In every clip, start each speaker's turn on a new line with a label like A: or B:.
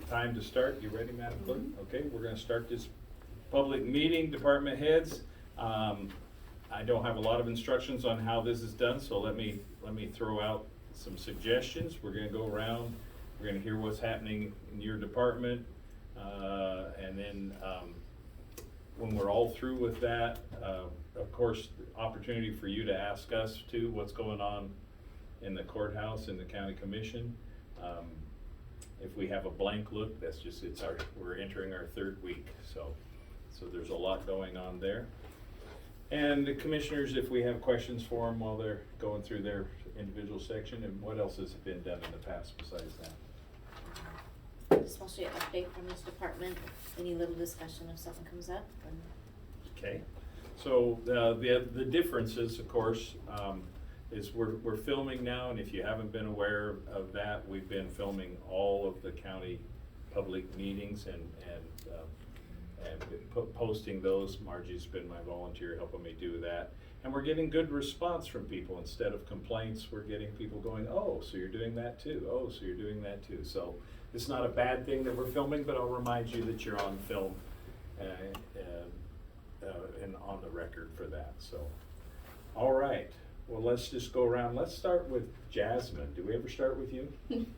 A: time to start. You ready, Madam Clerk? Okay, we're gonna start this public meeting, department heads. I don't have a lot of instructions on how this is done, so let me throw out some suggestions. We're gonna go around, we're gonna hear what's happening in your department, and then, when we're all through with that, of course, the opportunity for you to ask us too, what's going on in the courthouse, in the county commission. If we have a blank look, that's just, we're entering our third week, so there's a lot going on there. And the commissioners, if we have questions for them while they're going through their individual section, and what else has been done in the past besides that?
B: Just mostly an update from this department, any little discussion if something comes up.
A: Okay, so the differences, of course, is we're filming now, and if you haven't been aware of that, we've been filming all of the county public meetings and posting those. Margie's been my volunteer helping me do that. And we're getting good response from people. Instead of complaints, we're getting people going, oh, so you're doing that too. Oh, so you're doing that too. So it's not a bad thing that we're filming, but I'll remind you that you're on film and on the record for that. So, all right. Well, let's just go around. Let's start with Jasmine. Do we ever start with you?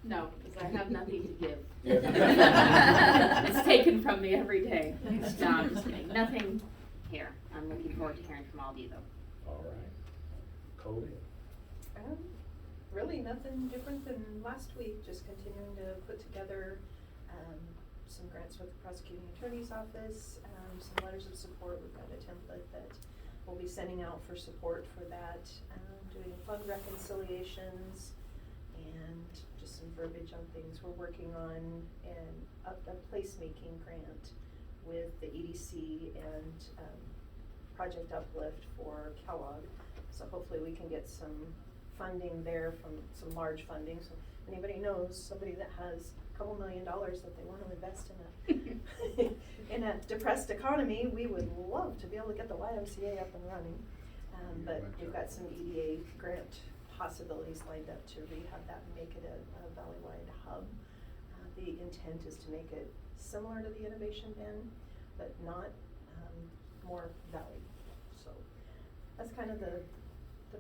C: No, because I have nothing to give.
A: Yeah.
C: It's taken from me every day. No, I'm just kidding. Nothing here. I'm looking forward to hearing from all of you though.
A: All right. Cody?
D: Really nothing different than last week, just continuing to put together some grants with the prosecuting attorney's office, some letters of support. We've got a template that we'll be sending out for support for that, doing fund reconciliations, and just some verbiage on things. We're working on a placemaking grant with the EDC and Project Uplift for Kellogg. So hopefully we can get some funding there from some large funding. So if anybody knows somebody that has a couple $1 million that they want to invest in a depressed economy, we would love to be able to get the YMCA up and running. But we've got some EDA grant possibilities lined up to rehab that and make it a valley-wide hub. The intent is to make it similar to the Innovation Bin, but not more valley. So that's kind of the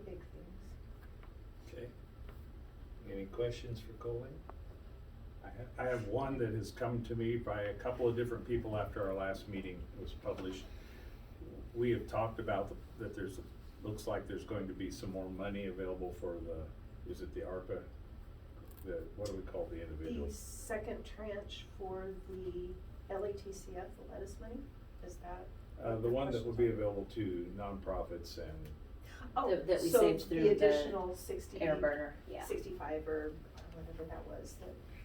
D: big things.
A: Okay. Any questions for Colleen? I have one that has come to me by a couple of different people after our last meeting was published. We have talked about that looks like there's going to be some more money available for is it the ARPA? What do we call the individual?
D: The second tranche for the LATCF, the lettuce money, is that?
A: The one that will be available to nonprofits and.
D: Oh,
B: That we
D: so
B: saved through
D: the additional 60,
B: air burner, yeah.
D: 65 or whatever that was.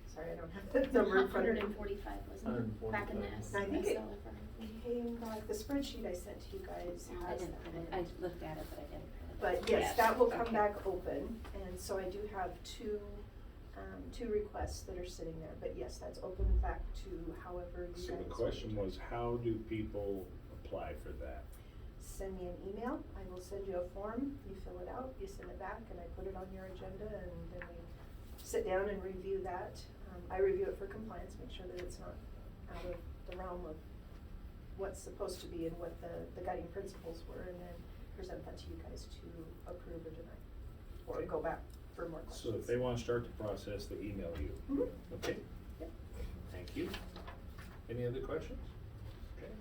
D: Sorry, I don't have the number in front of me.
C: 145 wasn't it? Back in this.
D: I think it
C: saw it for-
D: came back, the spreadsheet I sent to you guys
B: I
D: has
B: didn't
D: that
B: print
D: in
B: it,
D: it.
B: I looked at it, but I didn't print it.
D: But yes,
B: Yes,
D: that will come
B: okay.
D: back open, and so I do have two requests that are sitting there, but yes, that's open back to however you guys.
A: So the question was, how do people apply for that?
D: Send me an email, I will send you a form, you fill it out, you send it back, and I put it on your agenda, and then we sit down and review that. I review it for compliance, make sure that it's not out of the realm of what's supposed to be and what the guiding principles were, and then present that to you guys to approve or deny, or go back for more questions.
A: So if they want to start the process, they email you.
D: Mhm.
A: Okay.
D: Yep.
A: Thank you. Any other questions? Okay.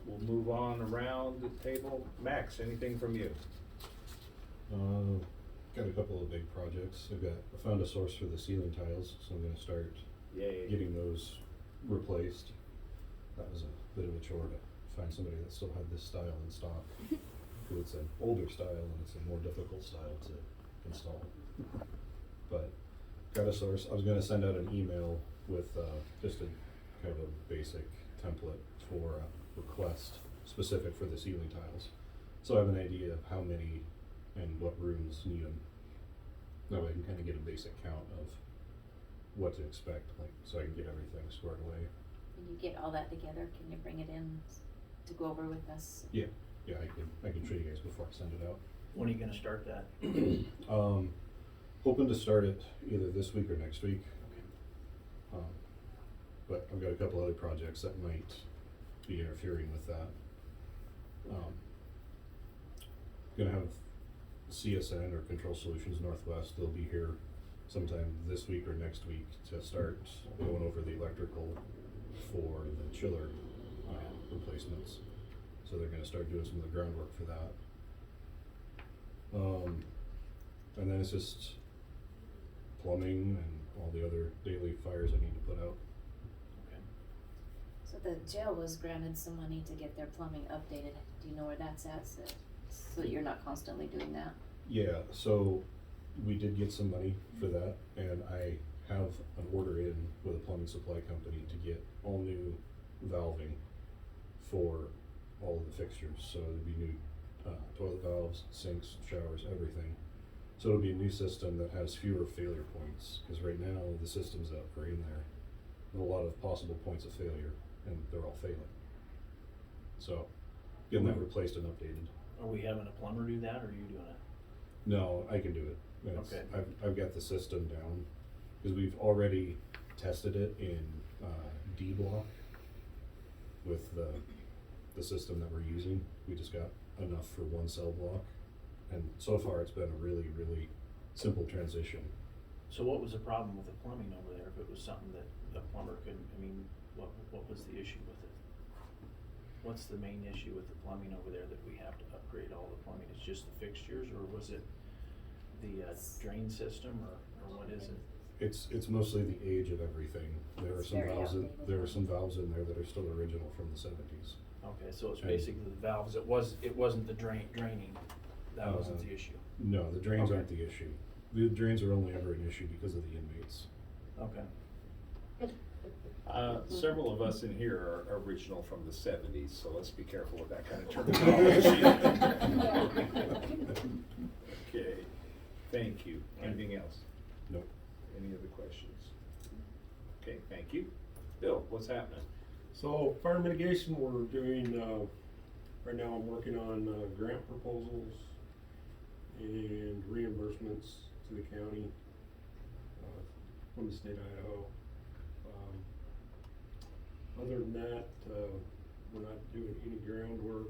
A: We'll move on around the table. Max, anything from you?
E: Got a couple of big projects. I found a source for the ceiling tiles, so I'm gonna start
A: Yay.
E: getting those replaced. That was a bit of a chore to find somebody that still had this style in stock. Because it's an older style and it's a more difficult style to install. But got a source. I was gonna send out an email with just a kind of a basic template for a request specific for the ceiling tiles. So I have an idea of how many and what rooms need them. That way I can kind of get a basic count of what to expect, like, so I can get everything squared away.
B: When you get all that together, can you bring it in to go over with us?
E: Yeah, I can show you guys before I send it out.
F: When are you gonna start that?
E: Hoping to start it either this week or next week. but I've got a couple other projects that might be interfering with that. Gonna have CSN, or Control Solutions Northwest, they'll be here sometime this week or next week to start going over the electrical for the chiller replacements. So they're gonna start doing some of the groundwork for that. And then it's just plumbing and all the other daily fires I need to put out.
A: Okay.
B: So the jail was granted some money to get their plumbing updated. Do you know where that's at, so that you're not constantly doing that?
E: Yeah, so we did get some money for that, and I have an order in with a plumbing supply company to get all new valving for all of the fixtures. So there'd be new toilet valves, sinks, showers, everything. So it'll be a new system that has fewer failure points, because right now the systems that are in there, there are a lot of possible points of failure, and they're all failing. So getting that replaced and updated.
F: Are we having a plumber do that, or are you doing it?
E: No, I can do it.
F: Okay.
E: I've got the system down, because we've already tested it in D block with the system that we're using. We just got enough for one cell block, and so far it's been a really, really simple transition.
F: So what was the problem with the plumbing over there? If it was something that the plumber couldn't, I mean, what was the issue with it? What's the main issue with the plumbing over there that we have to upgrade all the plumbing? It's just the fixtures, or was it the drain system, or what is it?
E: It's mostly the age of everything. There are
B: It's
E: some
B: very
E: valves
B: outdated.
E: there are some valves in there that are still original from the 70s.
F: Okay, so it's
E: And-
F: basically the valves. It wasn't the draining. That wasn't the issue.
E: No, the drains
F: Okay.
E: aren't the issue. The drains are only ever an issue because of the inmates.
F: Okay.
A: Several of us in here are original from the 70s, so let's be careful with that kind of terminology. Okay, thank you. Anything else?
E: Nope.
A: Any other questions? Okay, thank you. Bill, what's happening?
G: So fire mitigation, we're doing, right now I'm working on grant proposals and reimbursements to the county from the state of Idaho. Other than that, we're not doing any groundwork.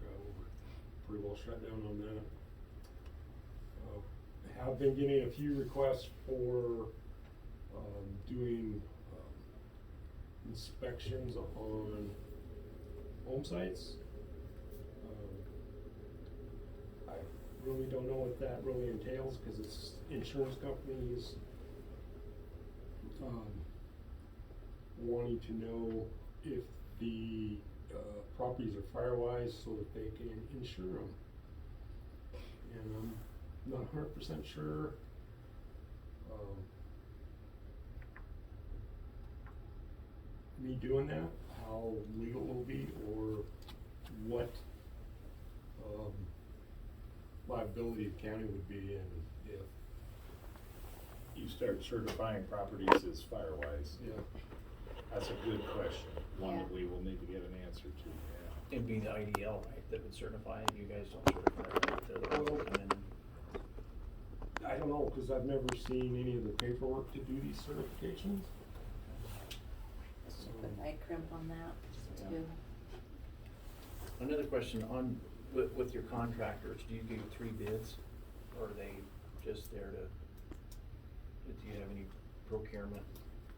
G: We're pretty well shut down on that. Have been getting a few requests for doing inspections on home sites. I really don't know what that really entails, because it's insurance companies wanting to know if the properties are fire-wise so that they can insure them. And I'm not 100% sure. Me doing that, how legal it will be, or what liability the county would be in if,
A: You start certifying properties as fire-wise.
G: yeah.
A: That's a good question, one that
B: Yeah.
A: we will need to get an answer to, yeah.
F: It'd be the IDL, right, that would certify it. You guys don't certify it, right? They're the ones that come in.
G: I don't know, cause I've never seen any of the paperwork to do these certifications.
B: Just put eye crimp on that,
F: Yeah.
B: too.
F: Another question on, with your contractors, do you do 3 bids, or are they just there to, do you have any procurement?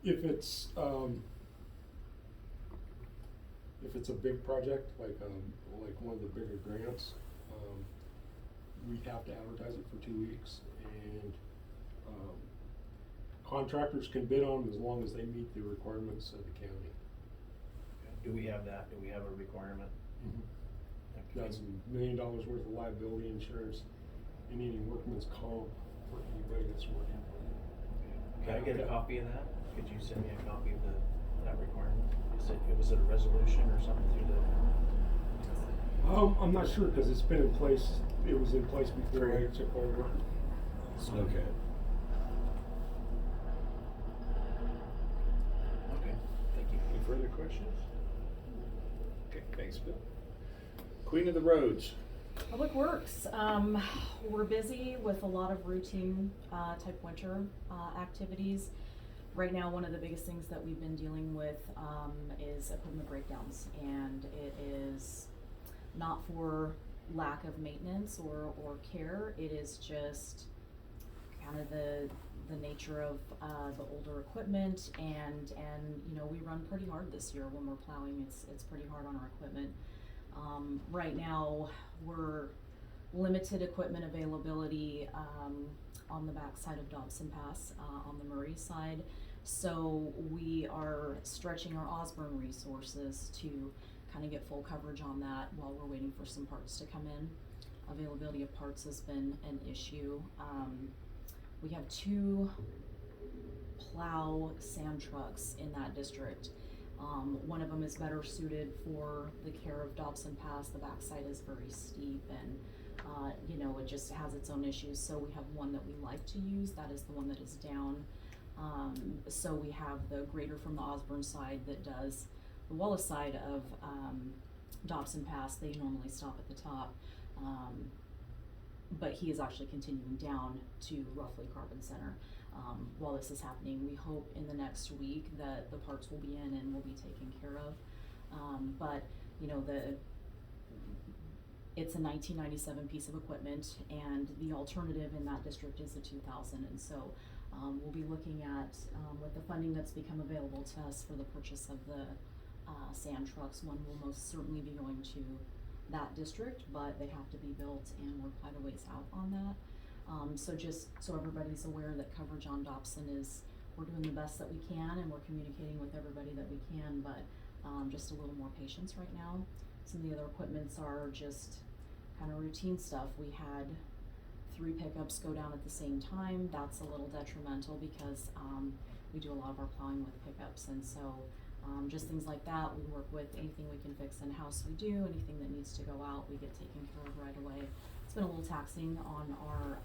G: If it's a big project, like one of the bigger grants, we'd have to advertise it for 2 weeks, and contractors can bid on them as long as they meet the requirements of the county.
F: Do we have that? Do we have a requirement?
G: That's $1 million worth of liability insurance, and any workman's comp for anybody that's working.
F: Can I get a copy of that? Could you send me a copy of that requirement? Was it a resolution or something through the?
G: I'm not sure, cause it's been in place, it was in place before I took over.
E: Okay.
F: Okay, thank you.
A: Any further questions? Okay, thanks, Bill. Queen of the Roads.
H: Public Works, we're busy with a lot of routine type winter activities. right now, one of the biggest things that we've been dealing with, is equipment breakdowns, and it is not for lack of maintenance or care, it is just kind of the nature of, the older equipment, and, you know, we run pretty hard this year when we're plowing, it's pretty hard on our equipment. Right now, we're limited equipment availability, on the backside of Dobson Pass, on the Murray side. So we are stretching our Osborne resources to kind of get full coverage on that while we're waiting for some parts to come in. Availability of parts has been an issue. We have 2 plow sand trucks in that district. One of them is better suited for the care of Dobson Pass. The backside is very steep, and you know, it just has its own issues. So we have one that we like to use. That is the one that is down. So we have the grader from the Osborne side that does the Wallace side of Dobson Pass. They normally stop at the top, but he is actually continuing down to roughly Carbon Center. While this is happening, we hope in the next week that the parts will be in and will be taken care of. But you know, it's a 1997 piece of equipment, and the alternative in that district is a 2000. And so we'll be looking at, with the funding that's become available to us for the purchase of the sand trucks, one will most certainly be going to that district, but they have to be built, and we're quite a ways out on that. So just so everybody's aware that coverage on Dobson is, we're doing the best that we can, and we're communicating with everybody that we can, but just a little more patience right now. Some of the other equipments are just kind of routine stuff. We had 3 pickups go down at the same time. That's a little detrimental because we do a lot of our plowing with pickups, and so just things like that. We work with anything we can fix in-house, we do. Anything that needs to go out, we get taken care of right away. It's been a little taxing on our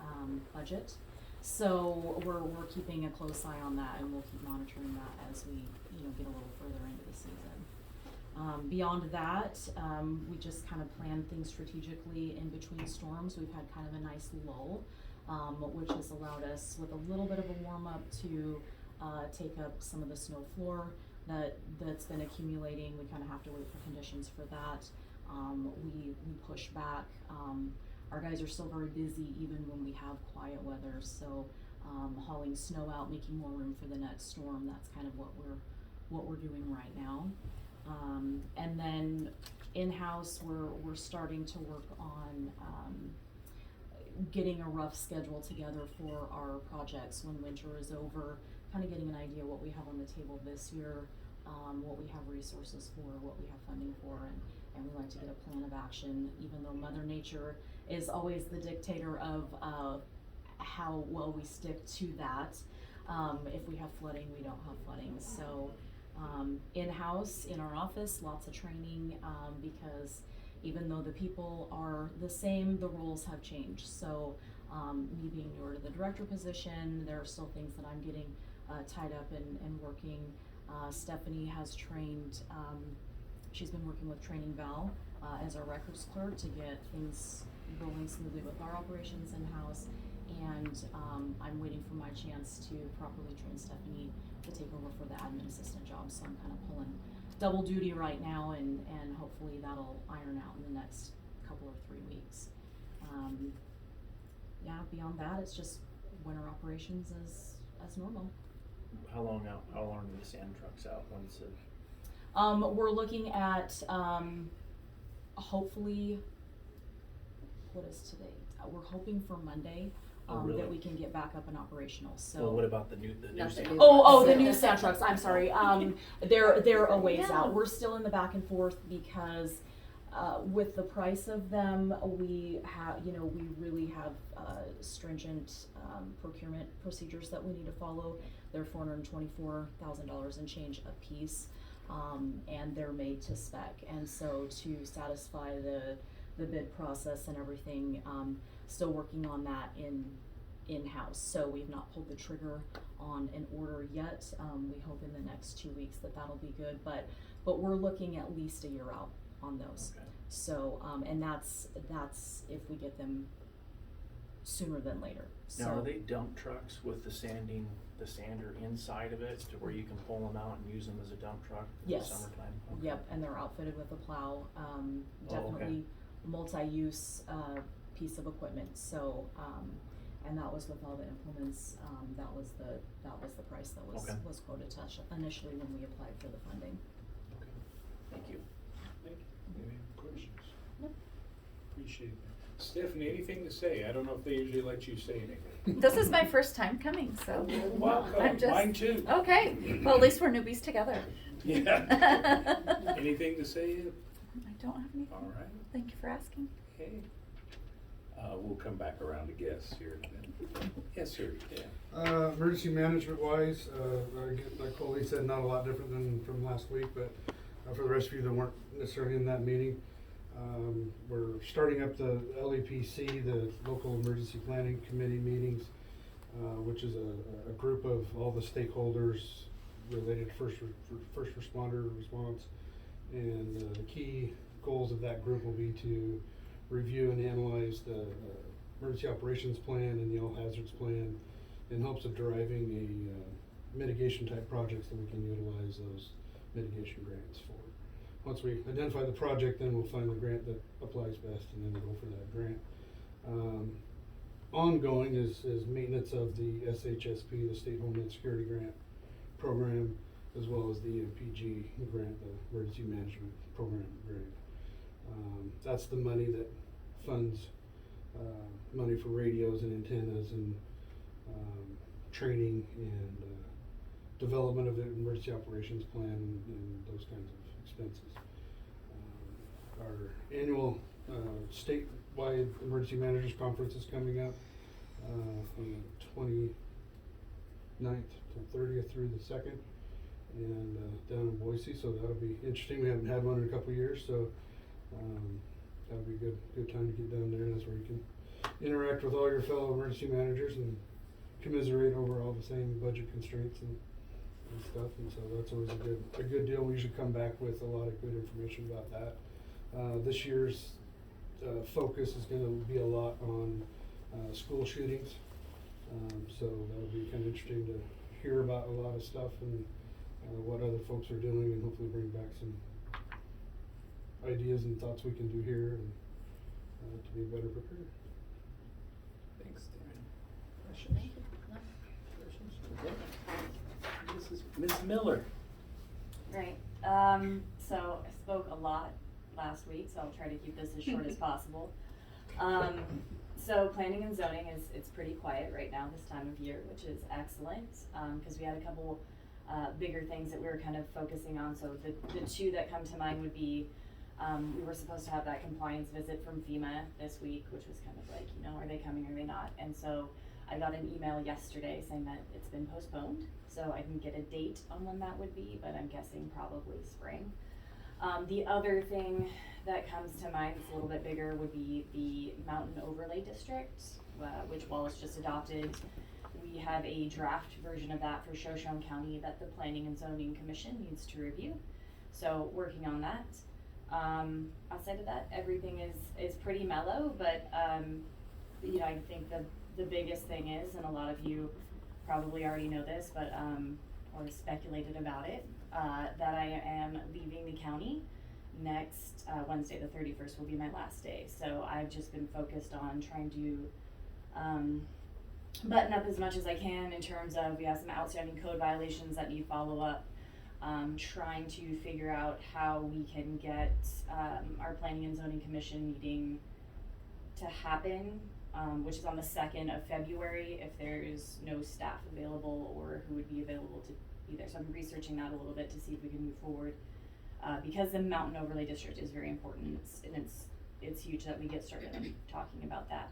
H: budget, so we're keeping a close eye on that, and we'll keep monitoring that as we, you know, get a little further into the season. Beyond that, we just kind of plan things strategically in between storms. We've had kind of a nice lull, which has allowed us, with a little bit of a warm up, to take up some of the snow floor that's been accumulating. We kind of have to wait for conditions for that. We push back. Our guys are still very busy even when we have quiet weather, so hauling snow out, making more room for the next storm. That's kind of what we're doing right now. And then in-house, we're starting to work on getting a rough schedule together for our projects when winter is over, kind of getting an idea what we have on the table this year, what we have resources for, what we have funding for, and we like to get a plan of action, even though Mother Nature is always the dictator of how well we stick to that. If we have flooding, we don't have flooding. So in-house, in our office, lots of training, because even though the people are the same, the roles have changed. So me being newer to the director position, there are still things that I'm getting tied up and working. Stephanie has trained, she's been working with training Val as our records clerk to get things rolling smoothly with our operations in-house. And I'm waiting for my chance to properly train Stephanie to take over for the admin assistant job. So I'm kind of pulling double duty right now, and hopefully that'll iron out in the next couple or 3 weeks. Yeah, beyond that, it's just winter operations as normal.
F: How long are the sand trucks out once it?
H: We're looking at hopefully, what is today? We're hoping for Monday.
F: Really?
H: That we can get back up and operational. So.
F: Well, what about the new
C: Not the
F: sand?
C: new
H: Oh, the new sand trucks. I'm sorry. They're a ways
C: Yeah.
H: out. We're still in the back and forth because with the price of them, we have, we really have stringent procurement procedures that we need to follow. They're $424,000 and change a piece, and they're made to spec. And so to satisfy the bid process and everything, still working on that in-house. So we've not pulled the trigger on an order yet. We hope in the next 2 weeks that'll be good, but we're looking at least a year out on those.
F: Okay.
H: So and that's if we get them sooner than later, so.
F: Now, are they dump trucks with the sander inside of it to where you can pull them out and use them as a dump truck in the
H: Yes.
F: summertime? Okay.
H: Yep, and they're outfitted with a plow,
F: Oh, okay.
H: definitely multi-use, piece of equipment, so, and that was with all the implements, that was the price that
F: Okay.
H: was quoted to us initially when we applied for the funding.
F: Okay. Thank you.
A: Thank you. Any questions?
B: Nope.
A: Appreciate that. Stephanie, anything to say? I don't know if they usually let you say anything.
I: This is my first time coming, so.
A: Welcome,
I: I'm just-
A: mine too.
I: Okay, well, at least we're newbies together.
A: Yeah. Anything to say?
I: I don't have anything.
A: All right.
I: Thank you for asking.
A: Okay. We'll come back around to guests here in a minute. Yes, sir, yeah.
J: Emergency management wise, like Coley said, not a lot different than from last week, but for the rest of you that weren't necessarily in that meeting, we're starting up the LEPC, the Local Emergency Planning Committee meetings, which is a group of all the stakeholders related to first responder response. And the key goals of that group will be to review and analyze the emergency operations plan and the all hazards plan in hopes of deriving a mitigation type projects that we can utilize those mitigation grants for. Once we identify the project, then we'll find the grant that applies best and then we'll go for that grant. Ongoing is maintenance of the SHSP, the State Homeland Security Grant program, as well as the EMPG grant, the Emergency Management Program grant. That's the money that funds money for radios and antennas and training and development of the emergency operations plan and those kinds of expenses. Our annual statewide emergency managers conference is coming up from the 29th to 30th through the 2nd, and down in Boise, so that'll be interesting. We haven't had one in a couple of years, so that'll be a good time to get down there. That's where you can interact with all your fellow emergency managers and commiserate over all the same budget constraints and stuff, and so that's always a good deal. We usually come back with a lot of good information about that. This year's focus is going to be a lot on school shootings, so that'll be kind of interesting to hear about a lot of stuff and what other folks are doing, and hopefully bring back some ideas and thoughts we can do here and to be better prepared.
A: Thanks, Dan. Questions? Questions? Okay. Ms. Miller.
K: Right, so I spoke a lot last week, so I'll try to keep this as short as possible. So planning and zoning it's pretty quiet right now this time of year, which is excellent, cause we had a couple bigger things that we were kind of focusing on. So the two that come to mind would be, we were supposed to have that compliance visit from FEMA this week, which was kind of like, you know, are they coming, are they not? And so I got an email yesterday saying that it's been postponed, so I didn't get a date on when that would be, but I'm guessing probably spring. The other thing that comes to mind that's a little bit bigger would be the Mountain Overlay District, which Wallace just adopted. We have a draft version of that for Shoshone County that the Planning and Zoning Commission needs to review. So working on that. Outside of that, everything is pretty mellow, but you know, I think the biggest thing is, and a lot of you probably already know this, but or speculated about it, that I am leaving the county next Wednesday, the 31st will be my last day. So I've just been focused on trying to button up as much as I can in terms of, we have some outstanding code violations that need follow up. Trying to figure out how we can get our Planning and Zoning Commission meeting to happen, which is on the 2nd of February, if there's no staff available or who would be available to be there. So I'm researching that a little bit to see if we can move forward, because the Mountain Overlay District is very important, it's huge that we get started on talking about that.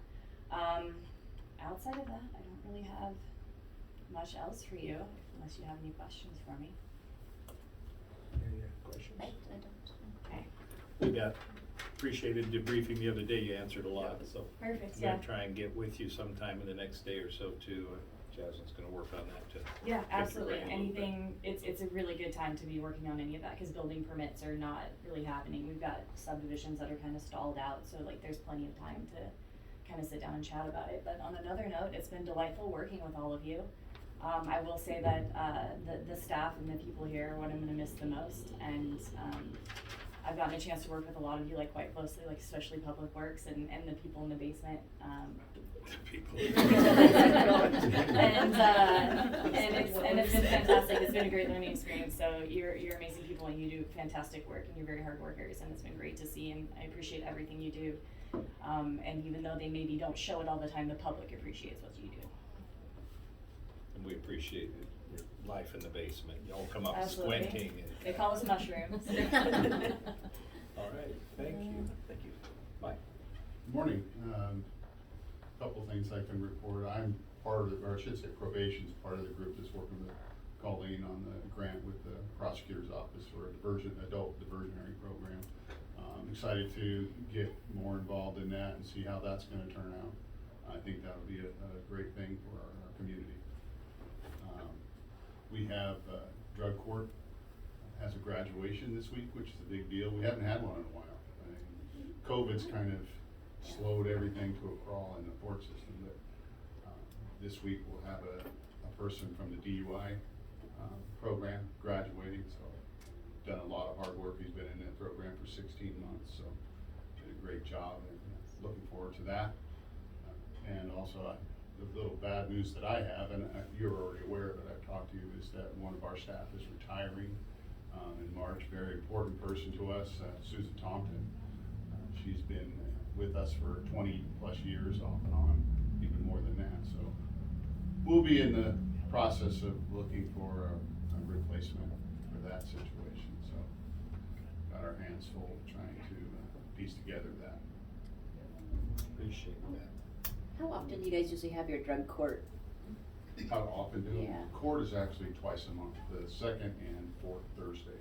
K: Outside of that, I don't really have much else for you, unless you have any questions for me.
A: Any questions?
B: I don't.
K: Okay.
A: We appreciated debriefing the other day. You answered a lot, so.
K: Perfect,
A: I'm
K: yeah.
A: gonna try and get with you sometime in the next day or so too. Jasmine's gonna work on that too.
K: Yeah,
A: get you
K: absolutely.
A: ready a little bit.
K: Anything, it's a really good time to be working on any of that, cause building permits are not really happening. We've got subdivisions that are kind of stalled out, so like there's plenty of time to kind of sit down and chat about it. But on another note, it's been delightful working with all of you. I will say that the staff and the people here are what I'm going to miss the most, and I've gotten a chance to work with a lot of you like quite closely, like especially Public Works and the people in the basement.
A: People.
K: and it's been fantastic. It's been a great learning experience. So you're amazing people, and you do fantastic work, and you're very hard workers, and it's been great to see, and I appreciate everything you do. And even though they maybe don't show it all the time, the public appreciates what you do.
A: And we appreciate your life in the basement. Y'all come up
K: Absolutely.
A: squinting.
K: They call us mushrooms.
A: All right, thank you. Thank you. Mike.
L: Morning. Couple things I can report. I'm part of the, or I should say probation's part of the group that's working with Colleen on the grant with the prosecutor's office for a adult diversionary program. Excited to get more involved in that and see how that's going to turn out. I think that'll be a great thing for our community. We have drug court has a graduation this week, which is a big deal. We haven't had one in a while. I mean, COVID's kind of slowed everything to a crawl in the court system, but this week we'll have a person from the DUI program graduating, so done a lot of hard work. He's been in that program for 16 months, so did a great job, and looking forward to that. And also the little bad news that I have, and you're already aware of it, I've talked to you, is that one of our staff is retiring in March. Very important person to us, Susan Tompton. She's been with us for 20 plus years off and on, even more than that. So we'll be in the process of looking for a replacement for that situation. So got our hands full trying to piece together that.
A: Appreciate that.
B: How often do you guys usually have your drug court?
L: How often do
B: Yeah.
L: court is actually twice a month, the second and fourth Thursday,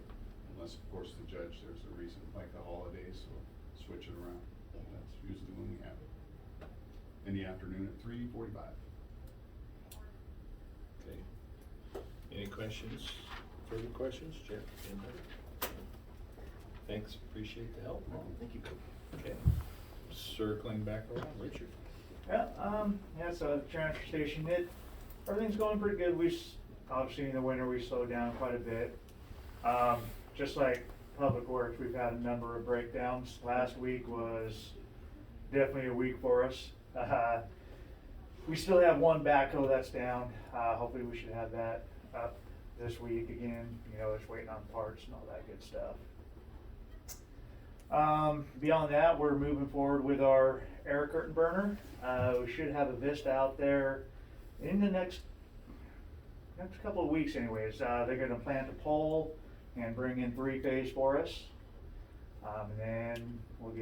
L: unless of course the judge, there's a reason like the holidays, so switch it around. That's usually when we have it. In the afternoon at 3:45.
A: Okay. Any questions? Further questions, Jeff? Anybody? Thanks, appreciate the help.
F: Thank you.
A: Okay. Circling back around, Richard.
M: Yeah, so the transfer station, everything's going pretty good. Obviously in the winter we slowed down quite a bit. Just like Public Works, we've had a number of breakdowns. Last week was definitely a week for us. We still have one backhoe that's down. Hopefully we should have that up this week again. Just waiting on parts and all that good stuff. Beyond that, we're moving forward with our air curtain burner. We should have a Vista out there in the next couple of weeks anyways. They're going to plant a pole and bring in 3-phase for us. And then we'll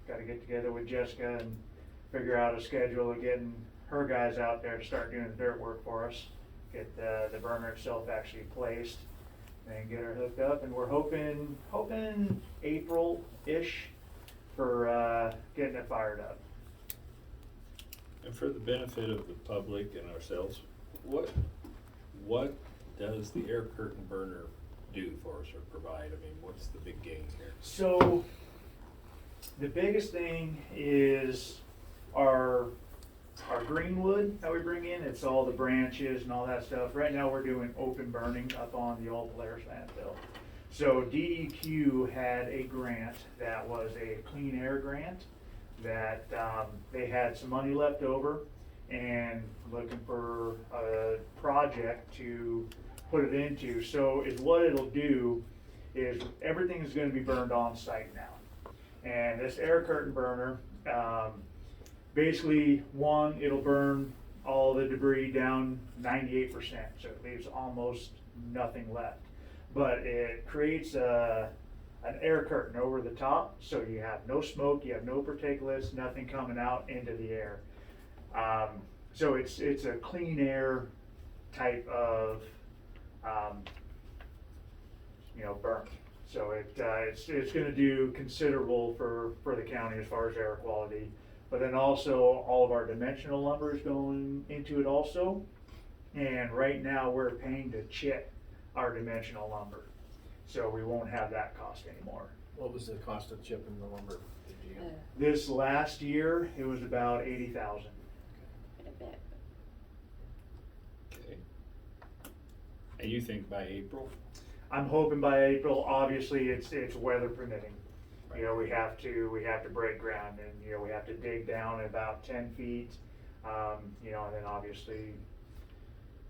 M: got to get together with Jessica and figure out a schedule of getting her guys out there to start doing the dirt work for us. Get the burner itself actually placed and get her hooked up. And we're hoping April-ish for getting it fired up.
A: And for the benefit of the public and ourselves, what does the air curtain burner do for us or provide? I mean, what's the big gain here?
M: So the biggest thing is our green wood that we bring in. It's all the branches and all that stuff. Right now we're doing open burning up on the old Polaris landfill. So DEQ had a grant that was a clean air grant that they had some money left over and looking for a project to put it into. So what it'll do is everything is going to be burned on site now. And this air curtain burner, basically it'll burn all the debris down 98%, so it leaves almost nothing left. But it creates an air curtain over the top, so you have no smoke, you have no particulates, nothing coming out into the air. So it's a clean air type of burn. So it's going to do considerable for the county as far as air quality. But then also all of our dimensional lumber is going into it also. And right now we're paying to chip our dimensional lumber. So we won't have that cost anymore.
F: What was the cost of chipping the lumber? Did you?
M: This last year, it was about 80,000.
B: Quite a bit.
A: Okay. And you think by April?
M: I'm hoping by April, obviously, it's weather permitting. You know, we have to break ground, and, you know, we have to dig down about 10 feet, you know, and then obviously,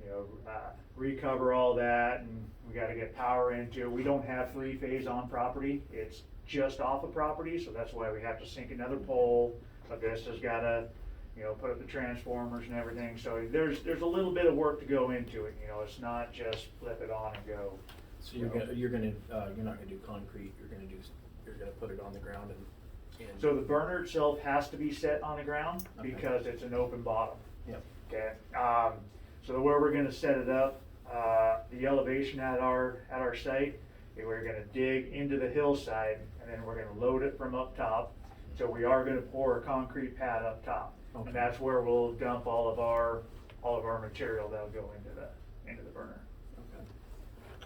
M: you know, recover all that, and we gotta get power into it. We don't have three-phase on property, it's just off of property, so that's why we have to sink another pole. Avista's gotta, you know, put up the transformers and everything, so there's a little bit of work to go into it, you know, it's not just flip it on and go.
F: So you're not gonna do concrete, you're gonna put it on the ground and.
M: So the burner itself has to be set on the ground because it's an open bottom.
F: Yep.
M: Okay, so where we're gonna set it up, the elevation at our site, we're gonna dig into the hillside and then we're gonna load it from up top. So we are gonna pour a concrete pad up top.
F: Okay.
M: And that's where we'll dump all of our material that'll go into the burner.
F: Okay.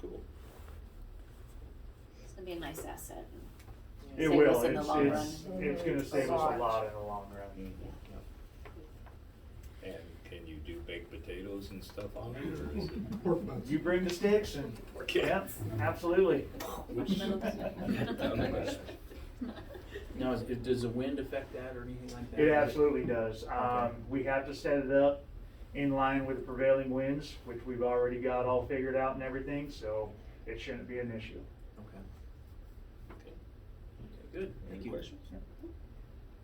A: Cool.
B: It's gonna be a nice asset.
M: It
B: Save
M: will,
B: us in the long run.
M: it's gonna save us a lot in the long run.
A: And can you do baked potatoes and stuff on it, or is it?
M: You bring the sticks and,
A: Okay.
M: yep, absolutely.
F: Now, does the wind affect that or anything like that?
M: It absolutely does.
F: Okay.
M: We have to set it up in line with the prevailing winds, which we've already got all figured out and everything, so it shouldn't be an issue.
F: Okay. Okay, good, thank
A: Any
F: you.
A: questions?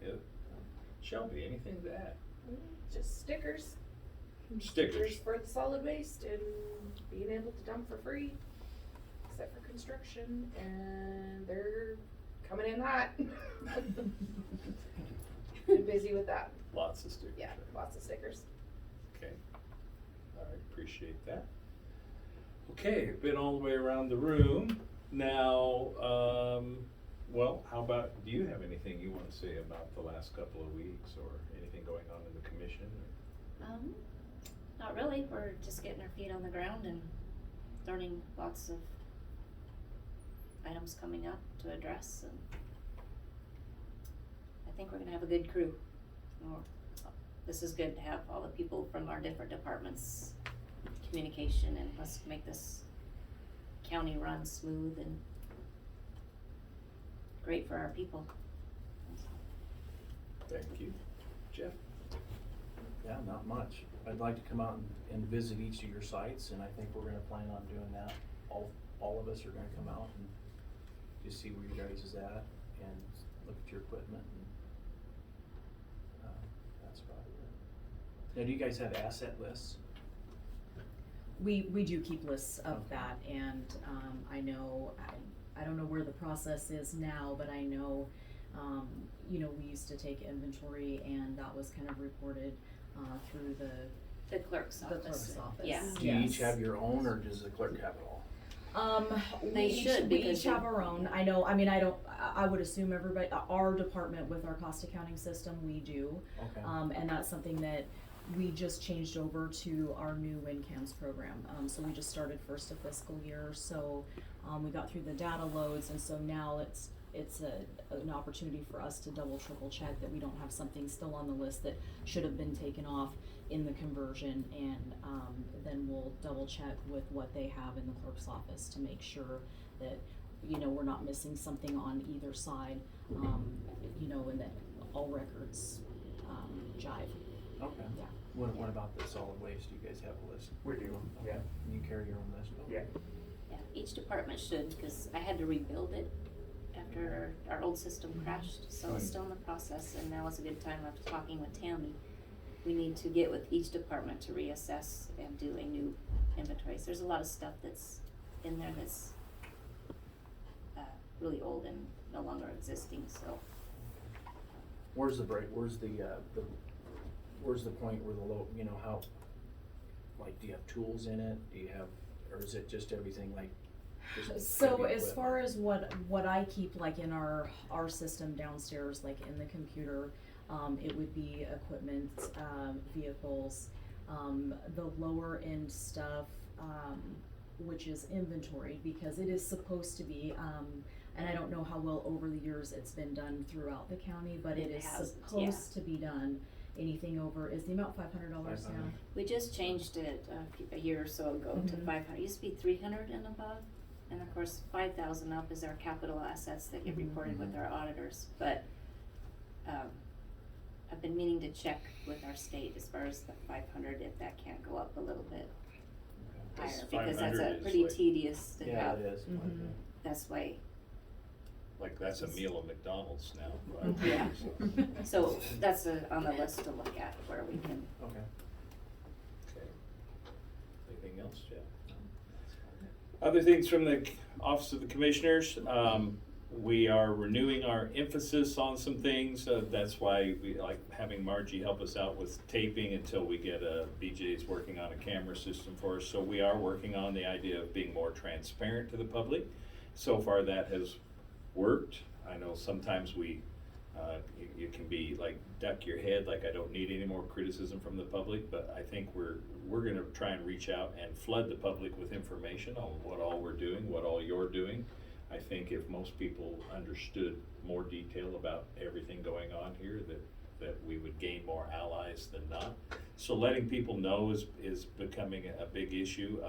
A: Yeah. Shelby, anything to add?
N: Just stickers.
A: Stickers.
N: For the solid waste and being able to dump for free, except for construction, and they're coming in hot. Been busy with that.
A: Lots of stickers.
N: Yeah, lots of stickers.
A: Okay. All right, appreciate that. Okay, been all the way around the room. Now, well, how about, do you have anything you want to say about the last couple of weeks or anything going on in the commission?
B: Not really, we're just getting our feet on the ground and learning lots of items coming up to address, and I think we're gonna have a good crew. This is good to have all the people from our different departments, communication, and let's make this county run smooth and great for our people.
A: Thank you. Jeff?
F: Yeah, not much. I'd like to come out and visit each of your sites, and I think we're gonna plan on doing that. All of us are gonna come out and just see where you guys is at and look at your equipment, and that's about it. Now, do you guys have asset lists?
H: We do keep lists of that, and I know, I don't know where the process is now, but I know, you know, we used to take inventory and that was kind of reported through
B: The clerk's office.
H: clerk's office.
B: Yeah.
F: Do you each have your own, or does the clerk have it all?
B: They should,
H: we
B: because
H: each have our own. I know, I mean, I would assume everybody, our department with our cost accounting system, we do.
F: Okay.
H: And that's something that we just changed over to our new WinCams program. So we just started first of fiscal year, so we got through the data loads, and so now it's an opportunity for us to double, triple check that we don't have something still on the list that should have been taken off in the conversion, and then we'll double check with what they have in the clerk's office to make sure that, you know, we're not missing something on either side, you know, and that all records jive.
F: Okay.
H: Yeah.
F: What about the solid waste? Do you guys have a list?
M: We do, yeah.
F: You carry your own list?
M: Yeah.
B: Yeah, each department should, because I had to rebuild it after our old system crashed, so it's still in the process, and now is a good time after talking with Tammy. We need to get with each department to reassess and do a new inventory. So there's a lot of stuff that's in there that's really old and no longer existing, so.
F: Where's the break, where's the point where the low, you know, how, like, do you have tools in it? Do you have, or is it just everything like? just
H: So
F: heavy
H: as far
F: equipment?
H: as what I keep, like in our system downstairs, like in the computer, it would be equipment, vehicles, the lower end stuff, which is inventory, because it is supposed to be, And I don't know how well over the years it's been done throughout the county, but it
B: It
H: is
B: hasn't,
H: supposed to be done. Anything over, is the amount $500 now?
F: $500.
B: We just changed it a year or so ago to
H: Mhm.
B: 500. It used to be 300 and above. And of course, 5,000 up is our capital assets that get
H: Mhm.
B: reported with our auditors. But I've been meaning to check with our state as far as the 500, if that can't go up a little bit higher, because that's
A: 500
B: a
A: is
B: pretty
A: like-
B: tedious to
F: Yeah,
B: have.
F: it is.
H: Mhm.
B: That's why,
A: Like, that's a meal at McDonald's now.
H: Mhm.
B: yeah. So that's on the list to look at where we can.
F: Okay.
A: Okay. Anything else, Jeff? Other things from the Office of the Commissioners, we are renewing our emphasis on some things. That's why we like having Margie help us out with taping until we get BJ's working on a camera system for us. So we are working on the idea of being more transparent to the public. So far that has worked. I know sometimes you can be like duck your head, like I don't need any more criticism from the public, but I think we're gonna try and reach out and flood the public with information on what all we're doing, what all you're doing. I think if most people understood more detail about everything going on here, that we would gain more allies than not. So letting people know is becoming a big issue.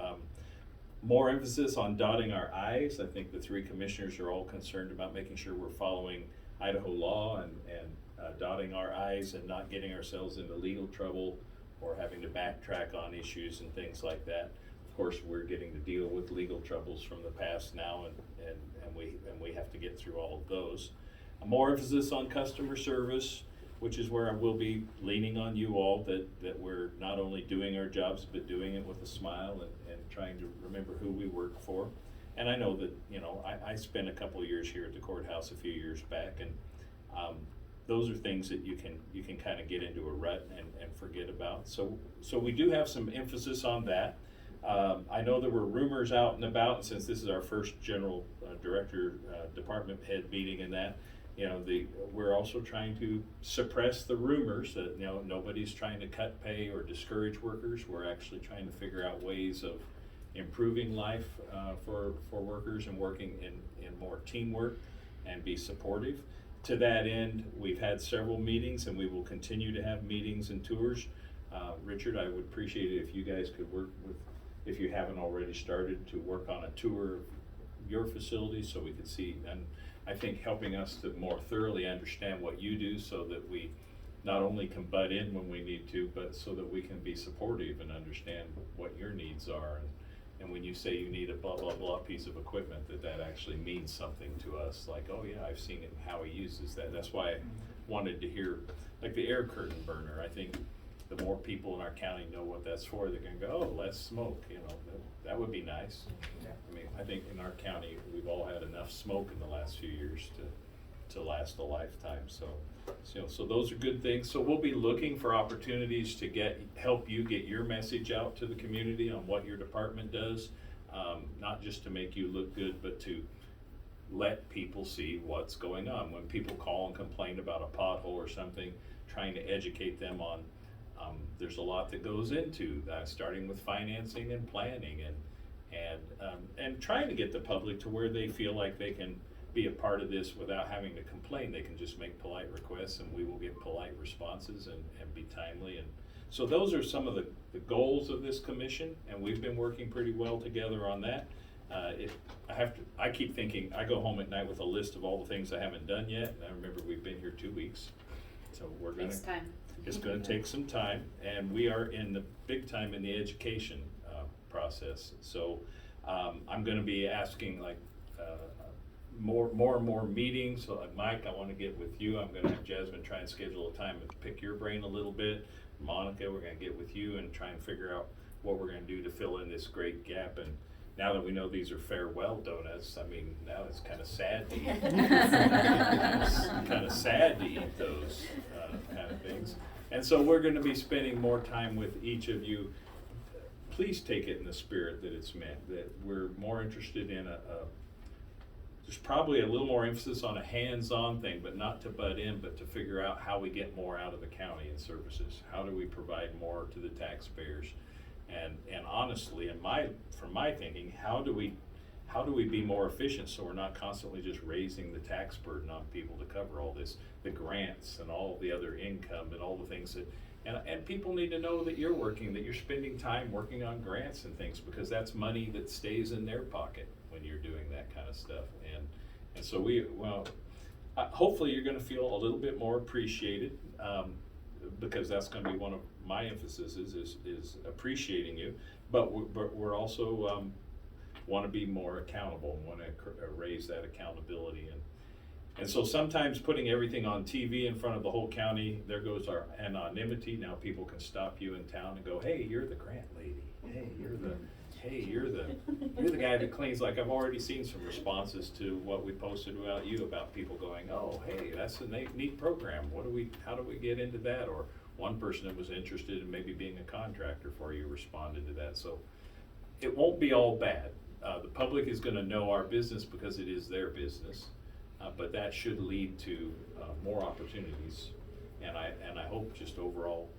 A: More emphasis on dotting our I's. I think the three commissioners are all concerned about making sure we're following Idaho law and dotting our I's and not getting ourselves into legal trouble or having to backtrack on issues and things like that. Of course, we're getting to deal with legal troubles from the past now, and we have to get through all of those. More emphasis on customer service, which is where I will be leaning on you all, that we're not only doing our jobs, but doing it with a smile and trying to remember who we work for. And I know that, I spent a couple of years here at the courthouse a few years back, and those are things that you can kind of get into a rut and forget about. So we do have some emphasis on that. I know there were rumors out and about, and since this is our first general director, department head meeting in that, we're also trying to suppress the rumors that, nobody's trying to cut pay or discourage workers. We're actually trying to figure out ways of improving life for workers and working in more teamwork and be supportive. To that end, we've had several meetings and we will continue to have meetings and tours. Richard, I would appreciate it if you guys could work with, if you haven't already started, to work on a tour of your facility so we could see, and I think helping us to more thoroughly understand what you do so that we not only can butt in when we need to, but so that we can be supportive and understand what your needs are. And when you say you need a blah, blah, blah piece of equipment, that actually means something to us, like, oh yeah, I've seen it and how he uses that. That's why I wanted to hear, like the air curtain burner. I think the more people in our county know what that's for, they're gonna go, oh, less smoke, that would be nice.
F: Yeah.
A: I mean, I think in our county, we've all had enough smoke in the last few years to last a lifetime, so those are good things. So we'll be looking for opportunities to help you get your message out to the community on what your department does, not just to make you look good, but to let people see what's going on. When people call and complain about a pothole or something, trying to educate them on, there's a lot that goes into that, starting with financing and planning and trying to get the public to where they feel like they can be a part of this without having to complain. They can just make polite requests and we will get polite responses and be timely. And so those are some of the goals of this commission, and we've been working pretty well together on that. I keep thinking, I go home at night with a list of all the things I haven't done yet, and I remember we've been here 2 weeks. So
B: Takes time.
A: It's gonna take some time, and we are in the big time in the education process. So I'm gonna be asking more and more meetings. So like Mike, I wanna get with you. I'm gonna have Jasmine try and schedule a time to pick your brain a little bit. Monica, we're gonna get with you and try and figure out what we're gonna do to fill in this great gap. And now that we know these are farewell donuts, I mean, now it's kind of sad to eat. Kind of sad to eat those kind of things. And so we're going to be spending more time with each of you. Please take it in the spirit that it's meant, that we're more interested in there's probably a little more emphasis on a hands-on thing, but not to butt in, but to figure out how we get more out of the county in services. How do we provide more to the taxpayers? And honestly, from my thinking, how how do we be more efficient so we're not constantly just raising the tax burden on people to cover all this, the grants and all the other income and all the things that, and people need to know that you're working, that you're spending time working on grants and things, because that's money that stays in their pocket when you're doing that kind of stuff. And so hopefully you're gonna feel a little bit more appreciated, because that's gonna be one of my emphases is appreciating you, but we're also, wanna be more accountable and wanna raise that accountability. And so sometimes putting everything on TV in front of the whole county, there goes our anonymity. Now people can stop you in town and go, hey, you're the grant lady. Hey, you're the guy that cleans. Like, I've already seen some responses to what we posted about you, about people going, oh, hey, that's a neat program. How do we get into that? Or one person that was interested in maybe being a contractor for you responded to that. So it won't be all bad. The public is gonna know our business because it is their business. But that should lead to more opportunities, and I hope just overall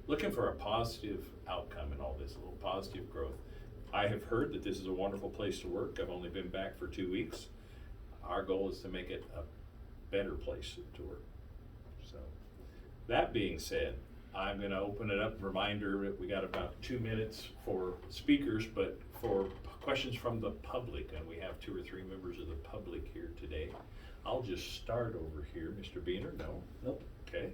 A: looking for a positive outcome in all this, a little positive growth. I have heard that this is a wonderful place to work. I've only been back for 2 weeks. Our goal is to make it a better place to work. So that being said, I'm going to open it up. Reminder that we got about 2 minutes for speakers, but for questions from the public, and we have 2 or 3 members of the public here today. I'll just start over here. Mr. Beener, no?
E: Nope.
A: Okay.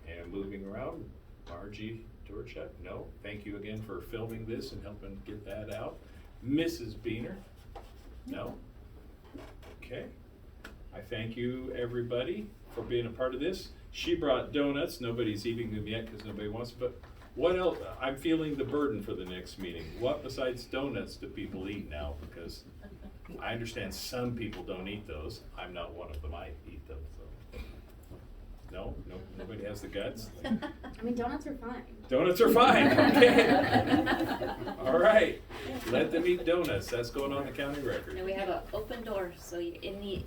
A: And moving around, Margie Dorchuk, no. Thank you again for filming this and helping get that out. Mrs. Beener, no? Okay. I thank you, everybody, for being a part of this. She brought donuts. Nobody's eating them yet because nobody wants, but what else? I'm feeling the burden for the next meeting. What besides donuts do people eat now? Because I understand some people don't eat those. I'm not one of them. I eat them. So. No, nobody has the guts.
C: I mean, donuts are fine.
A: Donuts are fine. Okay. All right. Let them eat donuts. That's going on the county record.
B: And we have an open door, so in the